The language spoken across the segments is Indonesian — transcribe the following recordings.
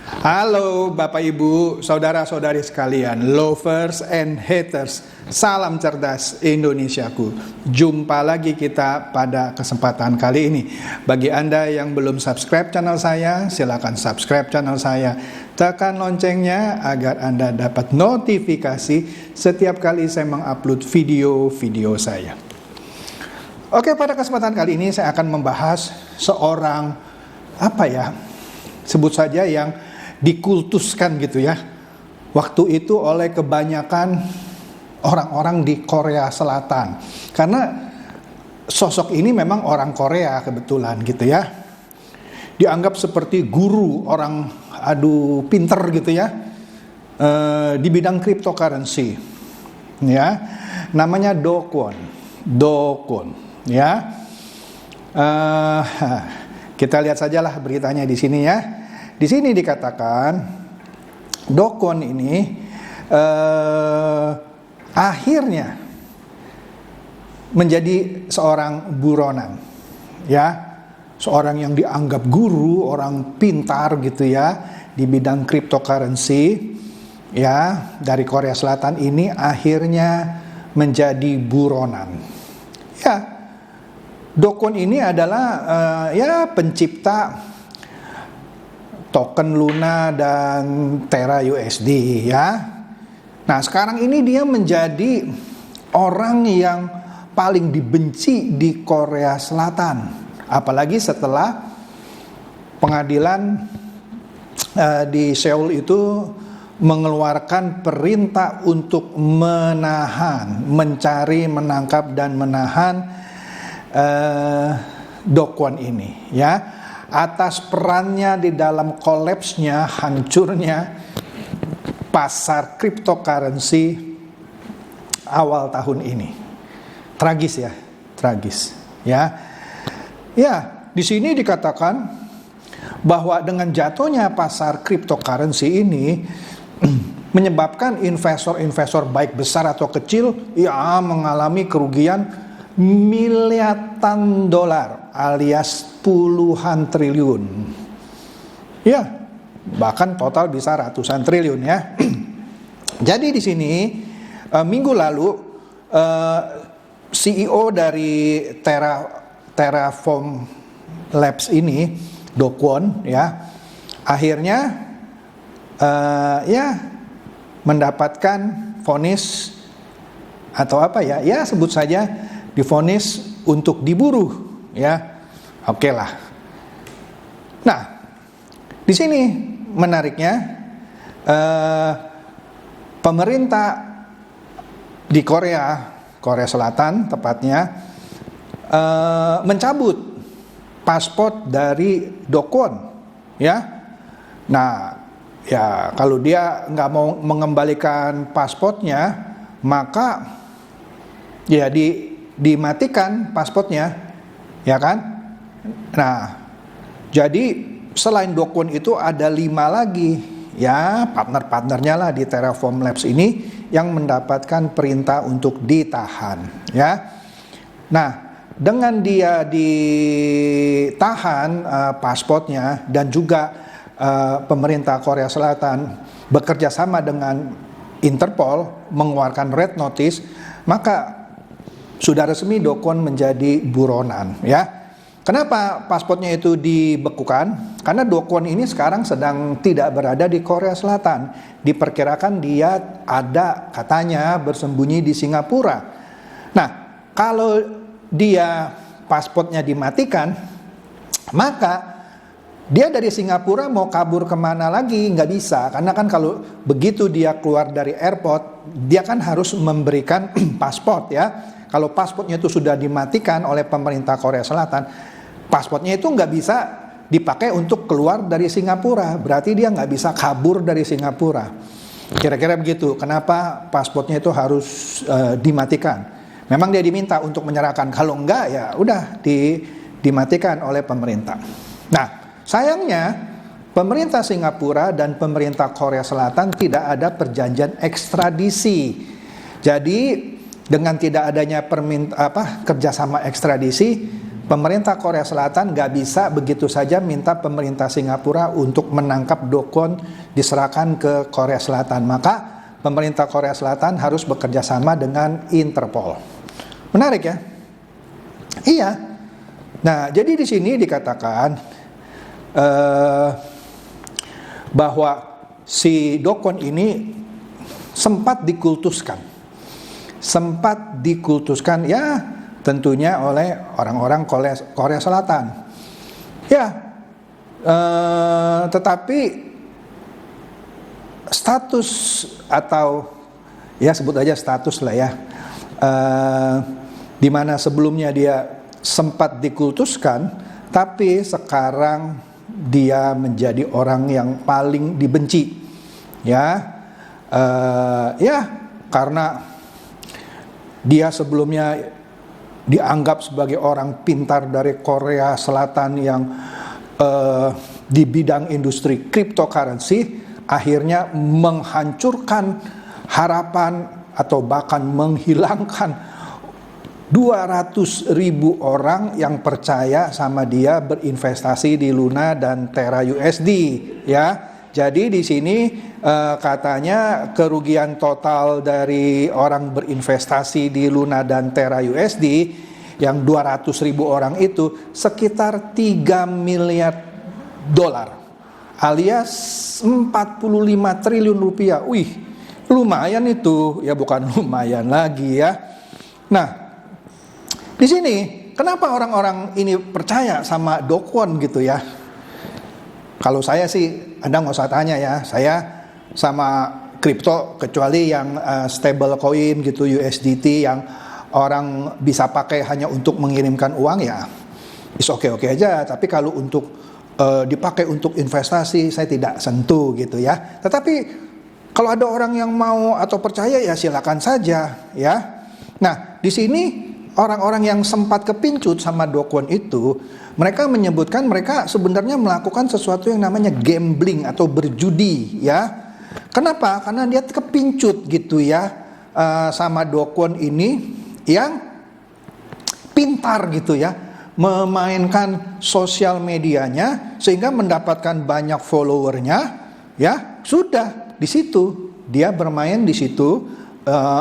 Halo Bapak Ibu, saudara-saudari sekalian, lovers and haters, salam cerdas Indonesiaku. Jumpa lagi kita pada kesempatan kali ini. Bagi Anda yang belum subscribe channel saya, silakan subscribe channel saya. Tekan loncengnya agar Anda dapat notifikasi setiap kali saya mengupload video-video saya. Oke, pada kesempatan kali ini saya akan membahas seorang, sebut saja yang dikultuskan gitu ya, waktu itu oleh kebanyakan orang-orang di Korea Selatan, karena sosok ini memang orang Korea kebetulan gitu ya, dianggap seperti guru, orang pinter gitu ya, di bidang cryptocurrency ya, namanya Do Kwon ya. Kita lihat sajalah beritanya di sini ya. Di sini dikatakan Do Kwon ini akhirnya menjadi seorang buronan ya, seorang yang dianggap guru, orang pintar gitu ya di bidang cryptocurrency ya, dari Korea Selatan ini akhirnya menjadi buronan ya. Do Kwon ini adalah pencipta token Luna dan Terra USD ya. Nah, sekarang ini dia menjadi orang yang paling dibenci di Korea Selatan, apalagi setelah pengadilan di Seoul itu mengeluarkan perintah untuk mencari, menangkap dan menahan Do Kwon ini ya, atas perannya di dalam kolapsnya, hancurnya pasar cryptocurrency awal tahun ini. Tragis ya. Ya, di sini dikatakan bahwa dengan jatuhnya pasar cryptocurrency ini menyebabkan investor-investor baik besar atau kecil ya mengalami kerugian miliaran dolar alias puluhan triliun ya, bahkan total bisa ratusan triliun ya. Jadi di sini minggu lalu CEO dari Terraform Labs ini, Do Kwon ya, akhirnya mendapatkan vonis atau sebut saja divonis untuk diburu ya. Oke lah. Nah, di sini menariknya pemerintah di Korea Selatan tepatnya mencabut paspor dari Do Kwon ya. Nah, ya kalau dia nggak mau mengembalikan paspornya, maka ya dimatikan paspornya ya kan. Nah, jadi selain Do Kwon itu ada 5 lagi ya, partner-partnernya lah di Terraform Labs ini yang mendapatkan perintah untuk ditahan ya. Nah, dengan dia ditahan paspornya dan juga pemerintah Korea Selatan bekerja sama dengan Interpol mengeluarkan red notice, maka sudah resmi Do Kwon menjadi buronan ya. Kenapa paspornya itu dibekukan? Karena Do Kwon ini sekarang sedang tidak berada di Korea Selatan. Diperkirakan dia ada katanya bersembunyi di Singapura. Nah, kalau dia paspornya dimatikan, maka dia dari Singapura mau kabur kemana lagi nggak bisa. Karena kan kalau begitu dia keluar dari airport, dia kan harus memberikan paspor ya. Kalau paspornya itu sudah dimatikan oleh pemerintah Korea Selatan, paspornya itu nggak bisa dipakai untuk keluar dari Singapura. Berarti dia nggak bisa kabur dari Singapura. Kira-kira begitu. Kenapa paspornya itu harus dimatikan? Memang dia diminta untuk menyerahkan. Kalau enggak ya udah dimatikan oleh pemerintah. Nah, sayangnya pemerintah Singapura dan pemerintah Korea Selatan tidak ada perjanjian ekstradisi. Jadi dengan tidak adanya kerjasama ekstradisi, pemerintah Korea Selatan nggak bisa begitu saja minta pemerintah Singapura untuk menangkap Do Kwon diserahkan ke Korea Selatan. Maka pemerintah Korea Selatan harus bekerja sama dengan Interpol. Menarik ya? Iya. Nah, jadi di sini dikatakan bahwa si Do Kwon ini sempat dikultuskan ya tentunya oleh orang-orang Korea Selatan. Ya, tetapi status atau ya sebut aja status lah ya, di mana sebelumnya dia sempat dikultuskan, tapi sekarang dia menjadi orang yang paling dibenci, ya, ya karena dia sebelumnya dianggap sebagai orang pintar dari Korea Selatan yang di bidang industri cryptocurrency, akhirnya menghancurkan harapan atau bahkan menghilangkan 200.000 orang yang percaya sama dia berinvestasi di Luna dan Terra USD, ya. Jadi di sini katanya kerugian total dari orang berinvestasi di Luna dan Terra USD yang 200.000 orang itu sekitar 3 miliar dolar alias 45 triliun rupiah. Wih, lumayan itu, ya bukan lumayan lagi ya. Nah, di sini kenapa orang-orang ini percaya sama Do Kwon gitu ya? Kalau saya sih, Anda nggak usah tanya ya, saya sama kripto kecuali yang stable coin gitu, USDT yang orang bisa pakai hanya untuk mengirimkan uang ya, is oke aja. Tapi kalau untuk dipakai untuk investasi, saya tidak sentuh gitu ya. Tetapi kalau ada orang yang mau atau percaya ya silakan saja ya. Nah, di sini orang-orang yang sempat kepincut sama Do Kwon itu, mereka menyebutkan mereka sebenarnya melakukan sesuatu yang namanya gambling atau berjudi ya. Kenapa? Karena dia kepincut gitu ya sama Do Kwon ini yang pintar gitu ya, memainkan sosial medianya sehingga mendapatkan banyak followernya ya. Sudah di situ dia bermain di situ.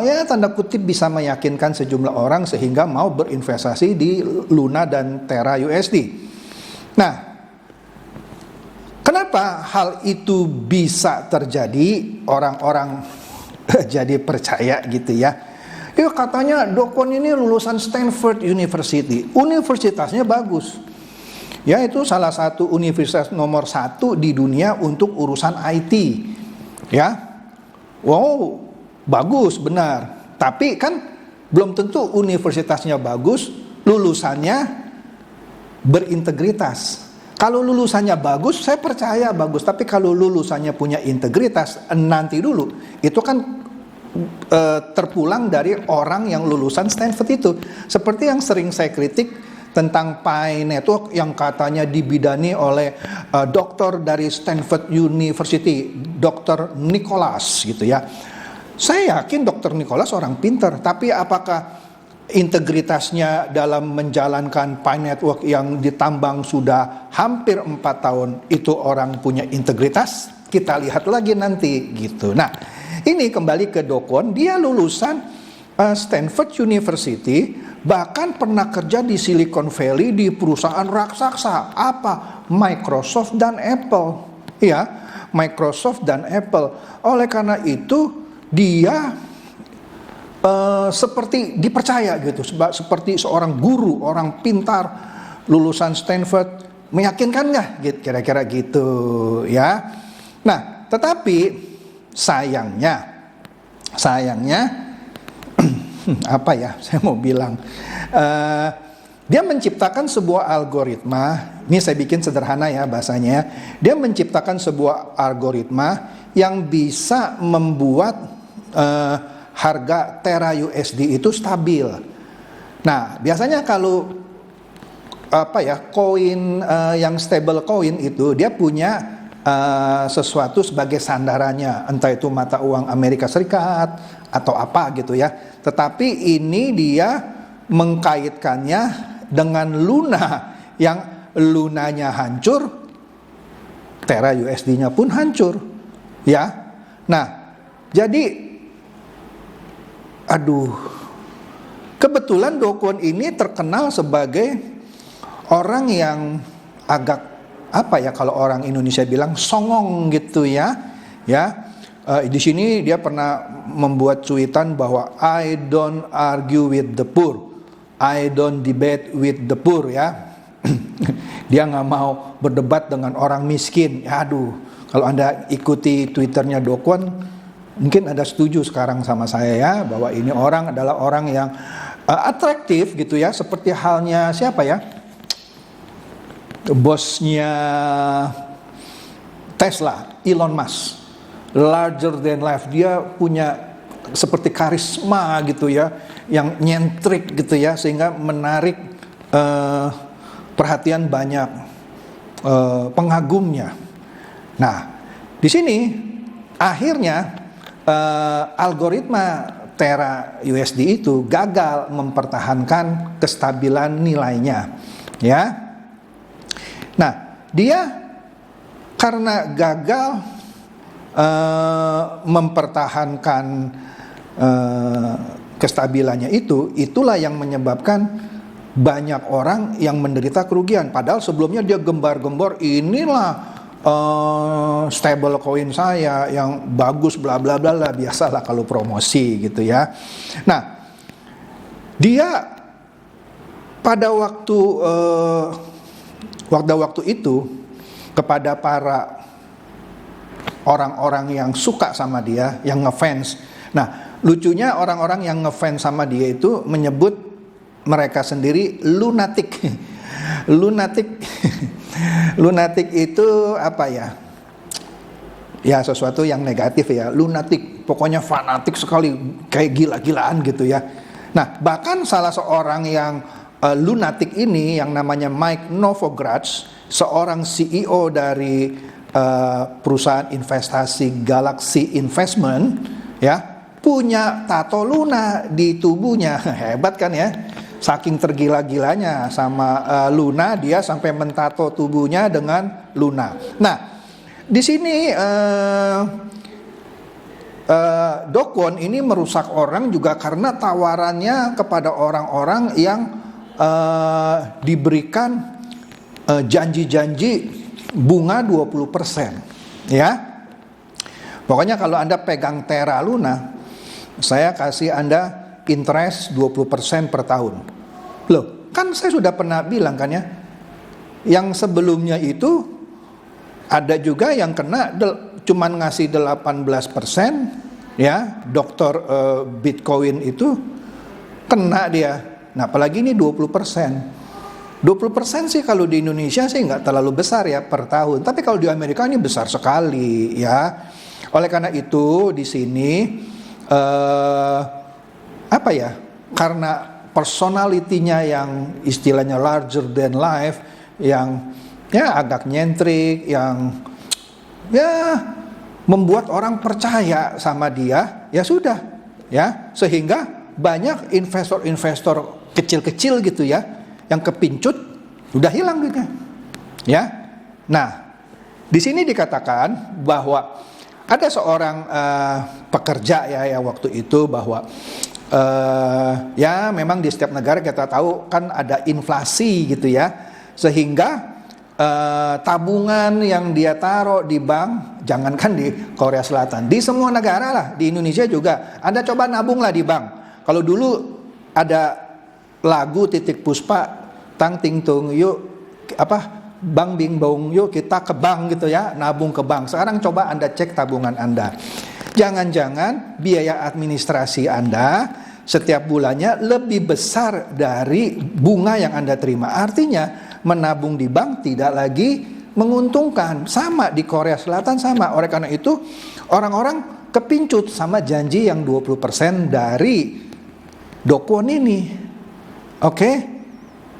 Ya tanda kutip bisa meyakinkan sejumlah orang sehingga mau berinvestasi di Luna dan Terra USD. Nah, kenapa hal itu bisa terjadi? Orang-orang jadi percaya gitu ya. Itu katanya Do Kwon ini lulusan Stanford University. Universitasnya bagus. Ya, itu salah satu universitas nomor 1 di dunia untuk urusan IT. Ya. Wow, bagus, benar. Tapi kan belum tentu universitasnya bagus, lulusannya berintegritas. Kalau lulusannya bagus, saya percaya bagus. Tapi kalau lulusannya punya integritas, nanti dulu. Itu kan terpulang dari orang yang lulusan Stanford itu. Seperti yang sering saya kritik tentang Pi Network yang katanya dibidani oleh dokter dari Stanford University, Dr. Nicholas gitu ya. Saya yakin Dr. Nicholas orang pintar, tapi apakah integritasnya dalam menjalankan Pi Network yang ditambang sudah hampir 4 tahun itu orang punya integritas? Kita lihat lagi nanti gitu. Nah, ini kembali ke Do Kwon, dia lulusan Stanford University, bahkan pernah kerja di Silicon Valley di perusahaan raksasa. Apa? Microsoft dan Apple. Ya, Microsoft dan Apple. Oleh karena itu dia seperti dipercaya gitu, seperti seorang guru, orang pintar, lulusan Stanford, meyakinkan nggak? Kira-kira gitu ya. Nah, tetapi sayangnya apa ya? Saya mau bilang, dia menciptakan sebuah algoritma. Ini saya bikin sederhana ya bahasanya. Dia menciptakan sebuah algoritma yang bisa membuat harga Terra USD itu stabil. Nah, biasanya kalau koin yang stable coin itu dia punya sesuatu sebagai sandarannya, entah itu mata uang Amerika Serikat atau apa gitu ya. Tetapi ini dia mengkaitkannya dengan Luna yang lunanya hancur, Terra USD-nya pun hancur. Ya. Nah, jadi kebetulan Do Kwon ini terkenal sebagai orang yang agak kalau orang Indonesia bilang songong gitu ya. Di sini dia pernah membuat cuitan bahwa I don't argue with the poor, I don't debate with the poor ya. Dia nggak mau berdebat dengan orang miskin. Kalau Anda ikuti Twitternya Do Kwon, mungkin Anda setuju sekarang sama saya ya, bahwa ini orang adalah orang yang atraktif gitu ya, seperti halnya siapa ya? Bosnya Tesla, Elon Musk. Larger than life, dia punya seperti karisma gitu ya, yang nyentrik gitu ya, sehingga menarik perhatian banyak pengagumnya. Nah, di sini akhirnya algoritma Terra USD itu gagal mempertahankan kestabilan nilainya, ya. Nah, dia karena gagal mempertahankan kestabilannya itulah yang menyebabkan banyak orang yang menderita kerugian. Padahal sebelumnya dia gembar-gembor, inilah stable coin saya yang bagus, bla bla bla, biasalah kalau promosi gitu ya. Nah, dia pada waktu itu kepada para orang-orang yang suka sama dia, yang ngefans. Nah, lucunya orang-orang yang ngefans sama dia itu menyebut mereka sendiri lunatic. Lunatic itu apa ya? Ya, sesuatu yang negatif ya. Lunatic, pokoknya fanatik sekali, kayak gila-gilaan gitu ya. Nah, bahkan salah seorang yang lunatic ini yang namanya Mike Novogratz, seorang CEO dari perusahaan investasi Galaxy Investment ya, punya tato Luna di tubuhnya. Hebat kan ya, saking tergila-gilanya sama Luna, dia sampai mentato tubuhnya dengan Luna. Nah, di sini Do Kwon ini merusak orang juga karena tawarannya kepada orang-orang yang diberikan janji-janji bunga 20%, ya. Pokoknya kalau Anda pegang Terra Luna, saya kasih Anda interest 20% per tahun. Loh, kan saya sudah pernah bilang kan ya, yang sebelumnya itu ada juga yang kena cuman ngasih 18%, ya. Dokter Bitcoin itu kena dia. Nah, apalagi ini 20%. 20% sih kalau di Indonesia sih nggak terlalu besar ya per tahun. Tapi kalau di Amerika ini besar sekali ya. Oleh karena itu di sini karena personalitinya yang istilahnya larger than life, yang ya agak nyentrik, yang ya membuat orang percaya sama dia, ya sudah ya, sehingga banyak investor-investor kecil-kecil gitu ya yang kepincut, udah hilang duitnya, ya. Nah, di sini dikatakan bahwa ada seorang pekerja ya waktu itu bahwa ya memang di setiap negara kita tahu kan ada inflasi gitu ya, sehingga tabungan yang dia taruh di bank, jangankan di Korea Selatan, di semua negara lah, di Indonesia juga, Anda coba nabunglah di bank. Kalau dulu ada lagu Titik Puspa, tang ting tung yuk bang bing bong yuk kita ke bank gitu ya, nabung ke bank. Sekarang coba Anda cek tabungan Anda, jangan-jangan biaya administrasi Anda setiap bulannya lebih besar dari bunga yang Anda terima. Artinya menabung di bank tidak lagi menguntungkan. Sama di Korea Selatan sama. Oleh karena itu orang-orang kepincut sama janji yang 20% dari Do Kwon ini. Oke?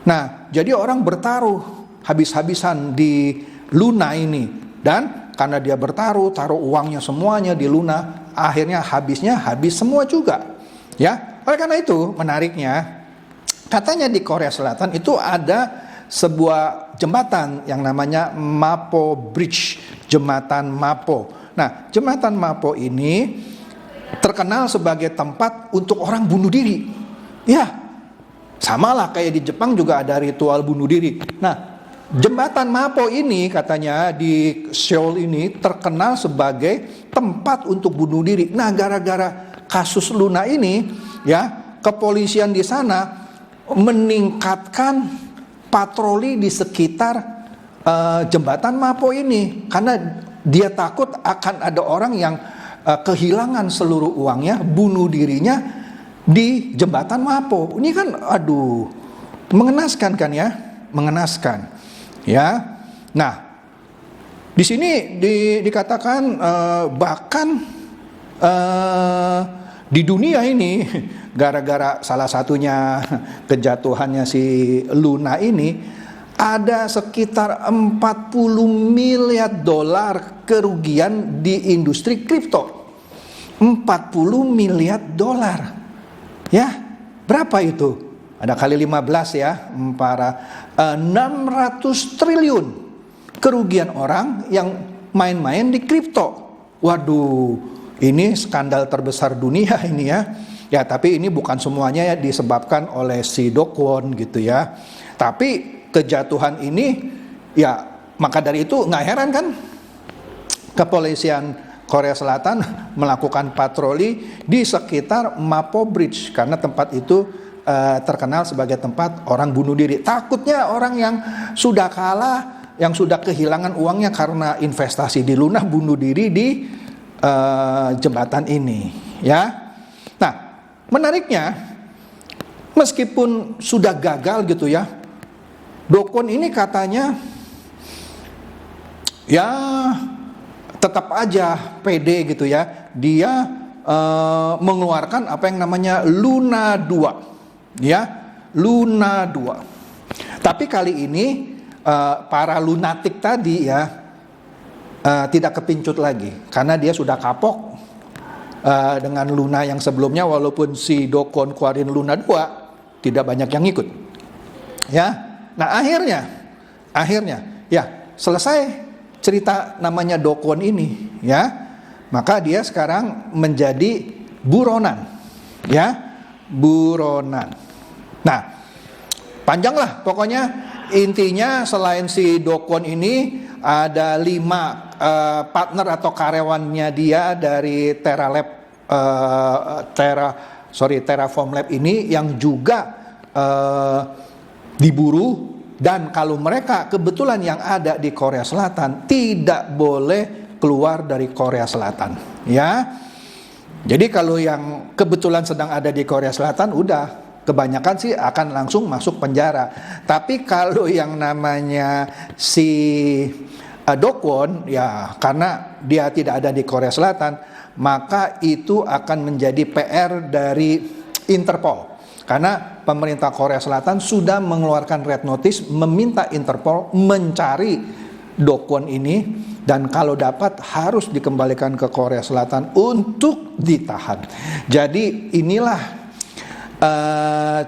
Nah, jadi orang bertaruh habis-habisan di Luna ini. Dan karena dia bertaruh, taruh uangnya semuanya di Luna, akhirnya habis semua juga. Ya, oleh karena itu menariknya Katanya di Korea Selatan itu ada sebuah jembatan yang namanya Mapo Bridge, jembatan Mapo. Nah, jembatan Mapo ini terkenal sebagai tempat untuk orang bunuh diri. Ya, samalah kayak di Jepang juga ada ritual bunuh diri. Nah, jembatan Mapo ini katanya di Seoul ini terkenal sebagai tempat untuk bunuh diri. Nah, gara-gara kasus Luna ini, ya, kepolisian di sana meningkatkan patroli di sekitar jembatan Mapo ini karena dia takut akan ada orang yang kehilangan seluruh uangnya, bunuh dirinya di jembatan Mapo. Ini kan aduh, mengenaskan kan ya? Mengenaskan. Ya. Nah, di sini dikatakan bahkan di dunia ini gara-gara salah satunya kejatuhannya si Luna ini ada sekitar 40 miliar dolar kerugian di industri kripto. 40 miliar dolar. Ya, berapa itu? Ada kali 15 ya, 600 triliun kerugian orang yang main-main di kripto. Waduh, ini skandal terbesar dunia ini ya. Ya, tapi ini bukan semuanya ya disebabkan oleh si Do Kwon gitu ya. Tapi kejatuhan ini ya, maka dari itu nggak heran kan kepolisian Korea Selatan melakukan patroli di sekitar Mapo Bridge karena tempat itu terkenal sebagai tempat orang bunuh diri. Takutnya orang yang sudah kalah, yang sudah kehilangan uangnya karena investasi di Luna bunuh diri di jembatan ini, ya. Nah, menariknya meskipun sudah gagal gitu ya, Do Kwon ini katanya ya tetap aja pede gitu ya. Dia mengeluarkan apa yang namanya Luna 2, ya, Luna 2. Tapi kali ini para lunatik tadi ya tidak kepincut lagi karena dia sudah kapok dengan Luna yang sebelumnya. Walaupun si Do Kwon keluarin Luna 2 tidak banyak yang ikut, ya. Nah, akhirnya ya selesai cerita namanya Do Kwon ini, ya. Maka dia sekarang menjadi buronan, ya, buronan. Nah, panjang lah pokoknya. Intinya selain si Do Kwon ini ada 5 partner atau karyawannya dia dari Terraform Lab ini yang juga diburu. Dan kalau mereka kebetulan yang ada di Korea Selatan tidak boleh keluar dari Korea Selatan, ya. Jadi kalau yang kebetulan sedang ada di Korea Selatan udah kebanyakan sih akan langsung masuk penjara. Tapi kalau yang namanya si Do Kwon, ya karena dia tidak ada di Korea Selatan, maka itu akan menjadi PR dari Interpol. Karena pemerintah Korea Selatan sudah mengeluarkan red notice meminta Interpol mencari Do Kwon ini, dan kalau dapat harus dikembalikan ke Korea Selatan untuk ditahan. Jadi inilah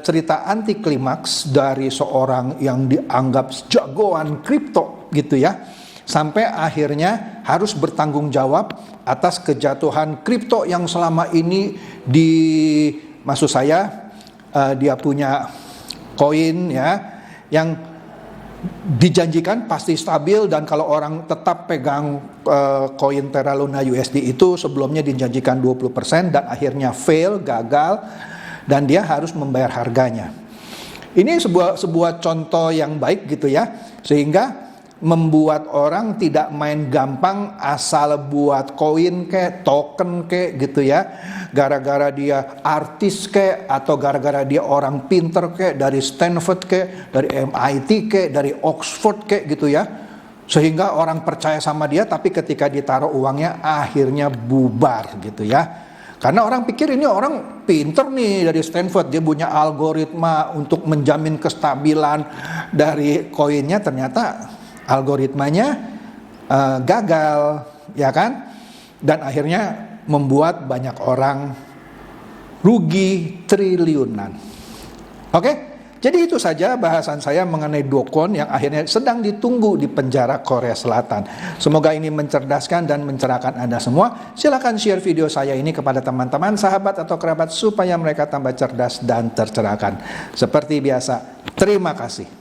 cerita anti klimaks dari seorang yang dianggap jagoan kripto gitu ya, sampai akhirnya harus bertanggung jawab atas kejatuhan kripto yang selama ini maksud saya dia punya koin ya yang dijanjikan pasti stabil, dan kalau orang tetap pegang koin Terra Luna USD itu sebelumnya dijanjikan 20% dan akhirnya gagal, dan dia harus membayar harganya. Ini sebuah contoh yang baik gitu ya, sehingga membuat orang tidak main gampang asal buat koin kayak token kayak gitu ya, gara-gara dia artis kayak, atau gara-gara dia orang pinter kayak dari Stanford kayak, dari MIT kayak, dari Oxford kayak gitu ya, sehingga orang percaya sama dia, tapi ketika ditaruh uangnya akhirnya bubar gitu ya. Karena orang pikir ini orang pinter nih dari Stanford, dia punya algoritma untuk menjamin kestabilan dari koinnya, ternyata algoritmanya gagal, ya kan? Dan akhirnya membuat banyak orang rugi triliunan. Oke? Jadi itu saja bahasan saya mengenai Do Kwon yang akhirnya sedang ditunggu di penjara Korea Selatan. Semoga ini mencerdaskan dan mencerahkan Anda semua. Silakan share video saya ini kepada teman-teman, sahabat atau kerabat supaya mereka tambah cerdas dan tercerahkan. Seperti biasa, terima kasih.